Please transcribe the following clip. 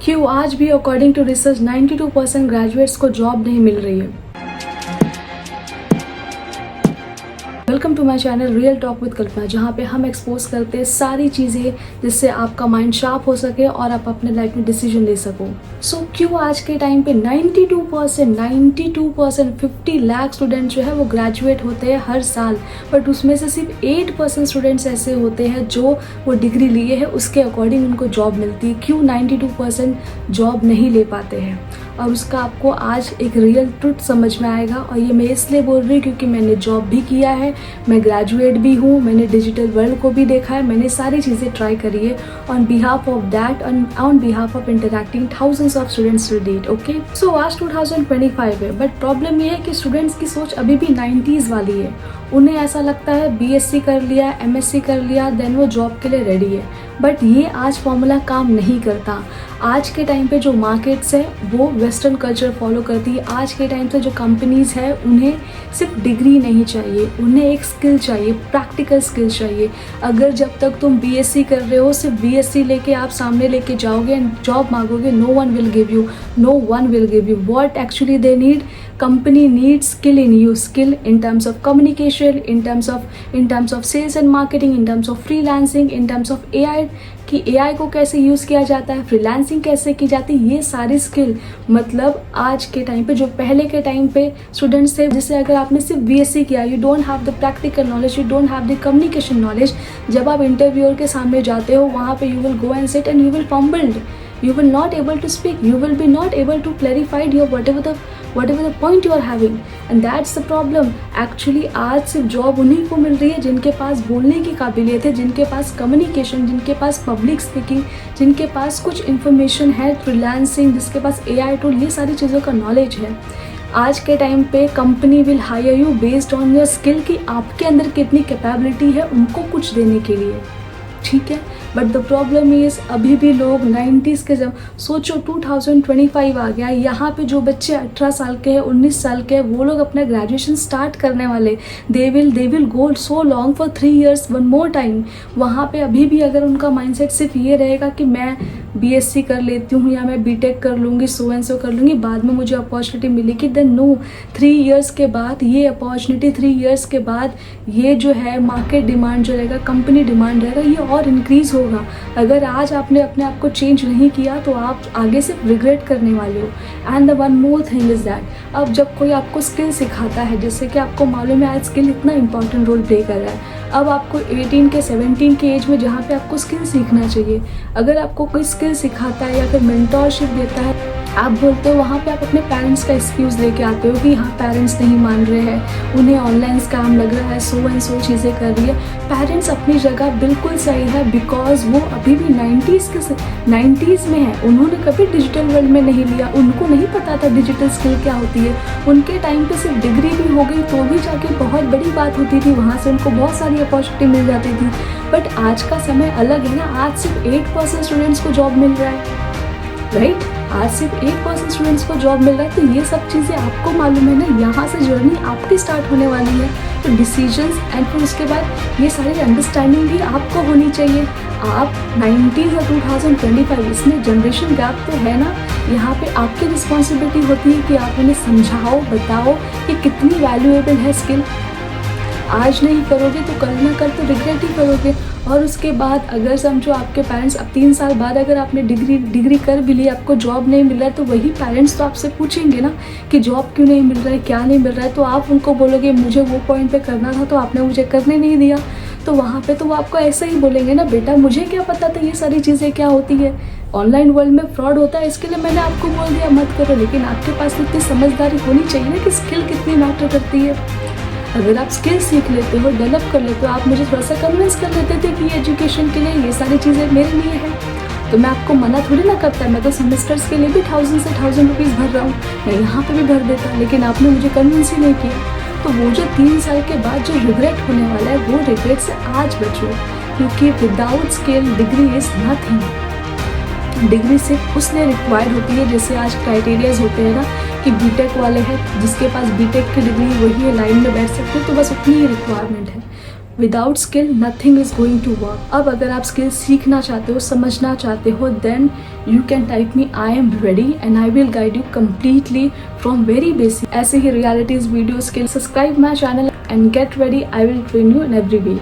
क्यों आज भी अकॉर्डिंग टू रिसर्च 92% ग्रेजुएट्स को जॉब नहीं मिल रही है। Welcome to my channel real talk with Kalpana, जहाँ पे हम एक्सपोज करते हैं सारी चीज़ें जिससे आपका माइंड शार्प हो सके और आप अपने लाइफ में डिसीजन ले सको। क्यों आज के टाइम पे 92% 50 लाख स्टूडेंट जो है वो ग्रेजुएट होते हैं हर साल, बट उसमें से सिर्फ 8% स्टूडेंट्स ऐसे होते हैं जो वो डिग्री लिए हैं उसके अकॉर्डिंग उनको जॉब मिलती है। क्यों 92% जॉब नहीं ले पाते हैं, और उसका आपको आज एक रियल ट्रुथ समझ में आएगा। और ये मैं इसलिए बोल रही हूँ क्योंकि मैंने जॉब भी किया है, मैं ग्रेजुएट भी हूँ, मैंने डिजिटल वर्ल्ड को भी देखा है, मैंने सारी चीज़ें ट्राई करी है on behalf of that, on behalf of interacting thousands of students to date. Okay, so आज 2025 है, बट प्रॉब्लम ये है कि स्टूडेंट्स की सोच अभी भी 90s वाली है। उन्हें ऐसा लगता है बीएससी कर लिया, एमएससी कर लिया, देन वो जॉब के लिए रेडी है, बट ये आज फॉर्मूला काम नहीं करता। आज के टाइम पे जो मार्केट्स है वो वेस्टर्न कल्चर फॉलो करती है। आज के टाइम पे जो कंपनीज़ है उन्हें सिर्फ डिग्री नहीं चाहिए, उन्हें एक स्किल चाहिए, प्रैक्टिकल स्किल चाहिए। अगर जब तक तुम बीएससी कर रहे हो, सिर्फ बीएससी लेके आप सामने लेके जाओगे एंड जॉब मांगोगे, no one will give you what actually they need. Company needs skill in you, skill in terms of communication, in terms of sales and marketing, in terms of freelancing, in terms of AI, कि AI को कैसे use किया जाता है, freelancing कैसे की जाती है, ये सारी स्किल मतलब आज के टाइम पे जो पहले के टाइम पे स्टूडेंट्स थे, जिससे अगर आपने सिर्फ बीएससी किया, you don't have the practical knowledge, you don't have the communication knowledge. जब आप इंटरव्यूअर के सामने जाते हो वहाँ पे you will go and sit and you will fumbled, you will not able to speak, you will be not able to clarify your whatever the point you are having, and that's the problem। actually आज सिर्फ job उन्हीं को मिल रही है जिनके पास बोलने की काबिलियत है, जिनके पास कम्युनिकेशन, जिनके पास पब्लिक स्पीकिंग, जिनके पास कुछ इन्फॉर्मेशन है, फ्रीलांसिंग, जिसके पास AI टूल, ये सारी चीज़ों का नॉलेज है। आज के टाइम पे company will hire you based on your skill, कि आपके अंदर कितनी कैपेबिलिटी है उनको कुछ देने के लिए, ठीक है। बट द प्रॉब्लम इज़ अभी भी लोग 90s के, जब सोचो 2025 आ गया, यहाँ पे जो बच्चे 18 साल के हैं, 19 साल के हैं, वो लोग अपना ग्रेजुएशन स्टार्ट करने वाले, they will go so long for 3 years one more time. वहाँ पे अभी भी अगर उनका माइंडसेट सिर्फ ये रहेगा कि मैं बीएससी कर लेती हूँ या मैं बीटेक कर लूँगी, सो एंड सो कर लूँगी, बाद में मुझे अपॉर्चुनिटी मिलेगी, देन नो, 3 years के बाद ये अपॉर्चुनिटी, 3 years के बाद ये जो है मार्केट डिमांड जो रहेगा, कंपनी डिमांड रहेगा, ये और इंक्रीज़ होगा। अगर आज आपने अपने आप को चेंज नहीं किया तो आप आगे सिर्फ रिग्रेट करने वाले हो। And the one more thing is that, अब जब कोई आपको स्किल सिखाता है, जैसे कि आपको मालूम है आज स्किल इतना इंपॉर्टेंट रोल प्ले कर रहा है, अब आपको 18 के 17 के एज में जहाँ पे आपको स्किल सीखना चाहिए, अगर आपको कोई स्किल सिखाता है या फिर मेंटोरशिप देता है, आप बोलते हो वहाँ पे आप अपने पेरेंट्स का एक्सक्यूज़ लेके आते हो कि हाँ पेरेंट्स नहीं मान रहे हैं, उन्हें ऑनलाइन स्कैम लग रहा है, सो एंड सो चीज़ें कर रही है। पेरेंट्स अपनी जगह बिल्कुल सही है, बिकॉज वो अभी भी 90s में है, उन्होंने कभी डिजिटल वर्ल्ड में नहीं लिया, उनको नहीं पता था डिजिटल स्किल क्या होती है। उनके टाइम पे सिर्फ डिग्री भी हो गई तो भी जाके बहुत बड़ी बात होती थी, वहाँ से उनको बहुत सारी अपॉर्चुनिटी मिल जाती थी। बट आज का समय अलग है ना, आज सिर्फ 8% स्टूडेंट्स को जॉब मिल रहा है, राइट? आज सिर्फ 8% स्टूडेंट्स को जॉब मिल रहा है, तो ये सब चीज़ें आपको मालूम है ना, यहाँ से जर्नी आपकी स्टार्ट होने वाली है। तो डिसीजंस एंड फिर उसके बाद ये सारी अंडरस्टैंडिंग भी आपको होनी चाहिए। आप 90s और 2025, इसमें जनरेशन गैप तो है ना, यहाँ पे आपकी रिस्पॉन्सिबिलिटी होती है कि आप उन्हें समझाओ, बताओ कि कितनी वैल्यूएबल है स्किल। आज नहीं करोगे तो कल ना कल तो रिग्रेट ही करोगे। और उसके बाद अगर समझो आपके पेरेंट्स अब 3 साल बाद अगर आपने डिग्री कर भी ली, आपको जॉब नहीं मिल रहा है, तो वही पेरेंट्स तो आपसे पूछेंगे ना कि जॉब क्यों नहीं मिल रहा है, क्या नहीं मिल रहा है, तो आप उनको बोलोगे मुझे वो पॉइंट पे करना था तो आपने मुझे करने नहीं दिया। तो वहाँ पे तो वो आपको ऐसा ही बोलेंगे ना, बेटा मुझे क्या पता था ये सारी चीज़ें क्या होती है, ऑनलाइन वर्ल्ड में फ्रॉड होता है, इसके लिए मैंने आपको बोल दिया मत करो। लेकिन आपके पास इतनी समझदारी होनी चाहिए ना कि स्किल कितनी मैटर करती है। अगर आप स्किल सीख लेते हो, डेवलप कर लेते हो, आप मुझे थोड़ा सा कन्विंस कर लेते थे कि एजुकेशन के लिए ये सारी चीज़ें मेरे लिए है, तो मैं आपको मना थोड़ी ना करता। मैं तो सेमेस्टर्स के लिए भी 1000 से 1000 रुपीज़ भर रहा हूँ, मैं यहाँ पे भी भर देता, लेकिन आपने मुझे कन्विंस ही नहीं किया। तो वो जो 3 साल के बाद जो रिग्रेट होने वाला है, वो रिग्रेट से आज बचो, क्योंकि without skill degree is nothing. Degree सिर्फ उसने रिक्वायर्ड होती है, जैसे आज क्राइटेरियाज होते हैं ना कि बीटेक वाले हैं, जिसके पास बीटेक की डिग्री वही है, लाइन में बैठ सकते हैं, तो बस उतनी ही रिक्वायरमेंट है। Without skill nothing is going to work. अब अगर आप स्किल सीखना चाहते हो, समझना चाहते हो, then you can type me, I am ready and I will guide you completely from very basic. ऐसे ही रियलिटीज वीडियोज के लिए subscribe my channel and get ready, I will train you in every way.